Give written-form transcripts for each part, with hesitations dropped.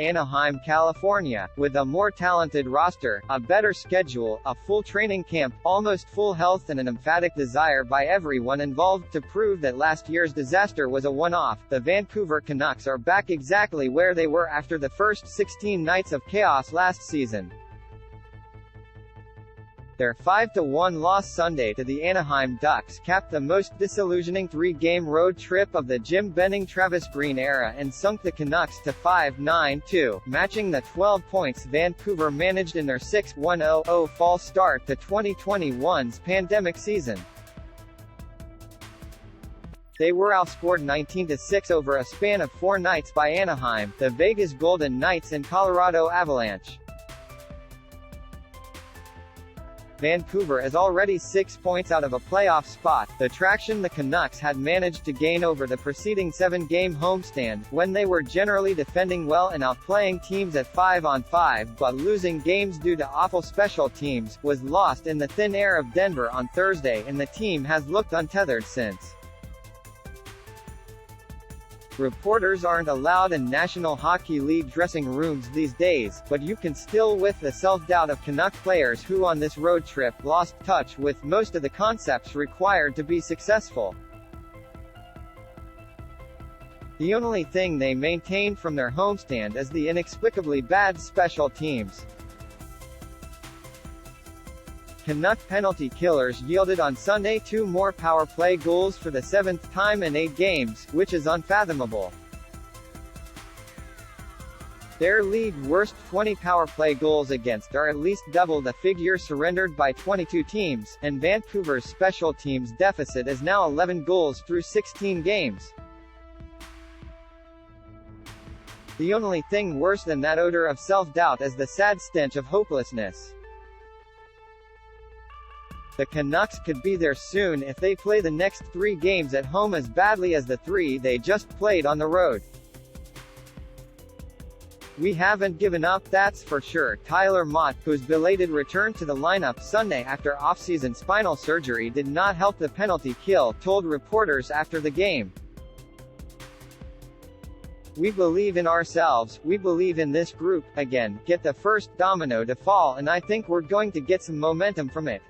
Anaheim, California, with a more talented roster, a better schedule, a full training camp, almost full health and an emphatic desire by everyone involved to prove that last year's disaster was a one-off, the Vancouver Canucks are back exactly where they were after the first 16 nights of chaos last season. Their 5-1 loss Sunday to the Anaheim Ducks capped the most disillusioning three-game road trip of the Jim Benning-Travis Green era and sunk the Canucks to 5-9-2, matching the 12 points Vancouver managed in their 6-1-0 false start to 2021's pandemic season. They were outscored 19-6 over a span of 4 nights by Anaheim, the Vegas Golden Knights and Colorado Avalanche. Vancouver is already 6 points out of a playoff spot, the traction the Canucks had managed to gain over the preceding 7-game homestand, when they were generally defending well and outplaying teams at 5-on-5 but losing games due to awful special teams, was lost in the thin air of Denver on Thursday and the team has looked untethered since. Reporters aren't allowed in National Hockey League dressing rooms these days, but you can still with the self-doubt of Canuck players who on this road trip lost touch with most of the concepts required to be successful. The only thing they maintain from their homestand is the inexplicably bad special teams. Canuck penalty killers yielded on Sunday 2 more power play goals for the 7th time in 8 games, which is unfathomable. Their league worst 20 power play goals against are at least double the figure surrendered by 22 teams, and Vancouver's special teams deficit is now 11 goals through 16 games. The only thing worse than that odor of self-doubt is the sad stench of hopelessness. The Canucks could be there soon if they play the next 3 games at home as badly as the 3 they just played on the road. We haven't given up, that's for sure. Tyler Mott, whose belated return to the lineup Sunday after off-season spinal surgery did not help the penalty kill, told reporters after the game. We believe in ourselves, we believe in this group, again, get the first domino to fall and I think we're going to get some momentum from it.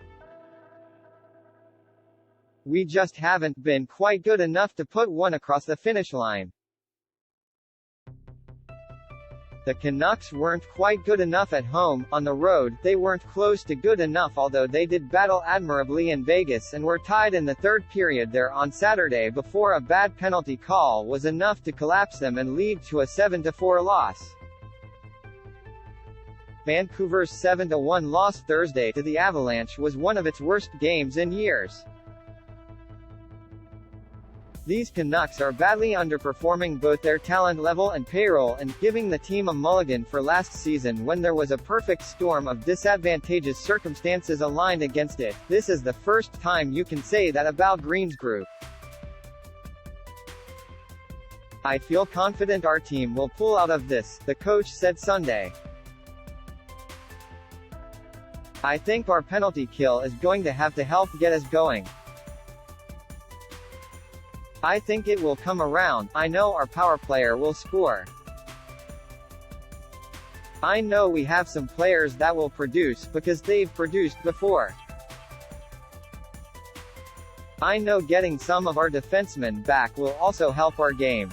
We just haven't been quite good enough to put one across the finish line. The Canucks weren't quite good enough at home. On the road, they weren't close to good enough, although they did battle admirably in Vegas and were tied in the third period there on Saturday before a bad penalty call was enough to collapse them and lead to a 7-4 loss. Vancouver's 7-1 loss Thursday to the Avalanche was one of its worst games in years. These Canucks are badly underperforming both their talent level and payroll and giving the team a mulligan for last season when there was a perfect storm of disadvantageous circumstances aligned against it. This is the first time you can say that about Green's group. I feel confident our team will pull out of this, the coach said Sunday. I think our penalty kill is going to have to help get us going. I think it will come around. I know our power player will score. I know we have some players that will produce, because they've produced before. I know getting some of our defensemen back will also help our game.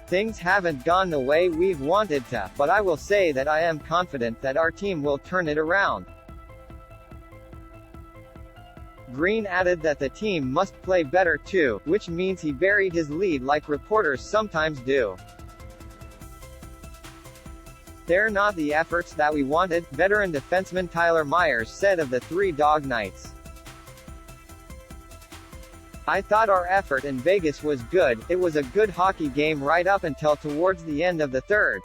Things haven't gone the way we've wanted to, but I will say that I am confident that our team will turn it around. Green added that the team must play better too, which means he buried his lead like reporters sometimes do. They're not the efforts that we wanted, veteran defenseman Tyler Myers said of the 3 dog nights. I thought our effort in Vegas was good, it was a good hockey game right up until towards the end of the third.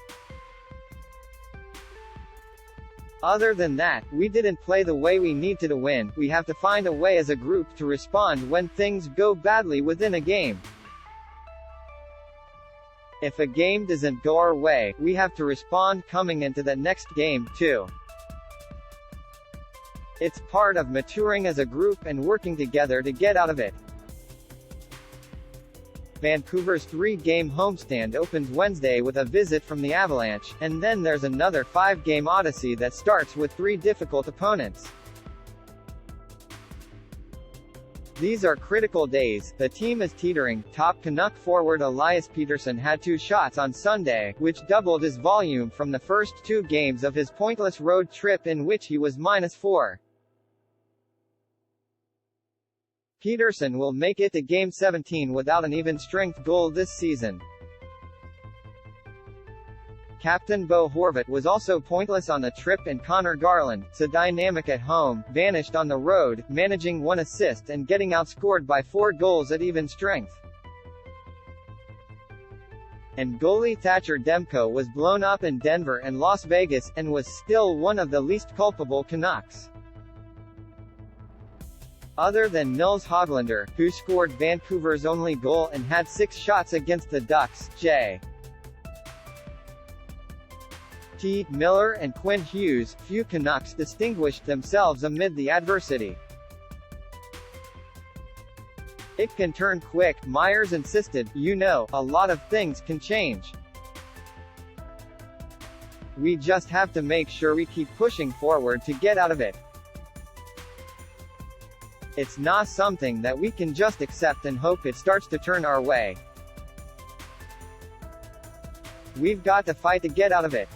Other than that, we didn't play the way we need to win. We have to find a way as a group to respond when things go badly within a game. If a game doesn't go our way, we have to respond coming into the next game, too. It's part of maturing as a group and working together to get out of it. Vancouver's 3-game homestand opens Wednesday with a visit from the Avalanche, and then there's another 5-game odyssey that starts with 3 difficult opponents. These are critical days. The team is teetering. Top Canuck forward Elias Pettersson had 2 shots on Sunday, which doubled his volume from the first 2 games of his pointless road trip in which he was -4. Pettersson will make it to Game 17 without an even-strength goal this season. Captain Bo Horvat was also pointless on the trip, and Connor Garland, so dynamic at home, vanished on the road, managing 1 assist and getting outscored by 4 goals at even strength. And goalie Thatcher Demko was blown up in Denver and Las Vegas, and was still one of the least culpable Canucks. Other than Nils Hoglander, who scored Vancouver's only goal and had 6 shots against the Ducks, J. T. Miller and Quinn Hughes, few Canucks distinguished themselves amid the adversity. "It can turn quick," Myers insisted. "You know, a lot of things can change. We just have to make sure we keep pushing forward to get out of it. It's not something that we can just accept and hope it starts to turn our way. We've got to fight to get out of it."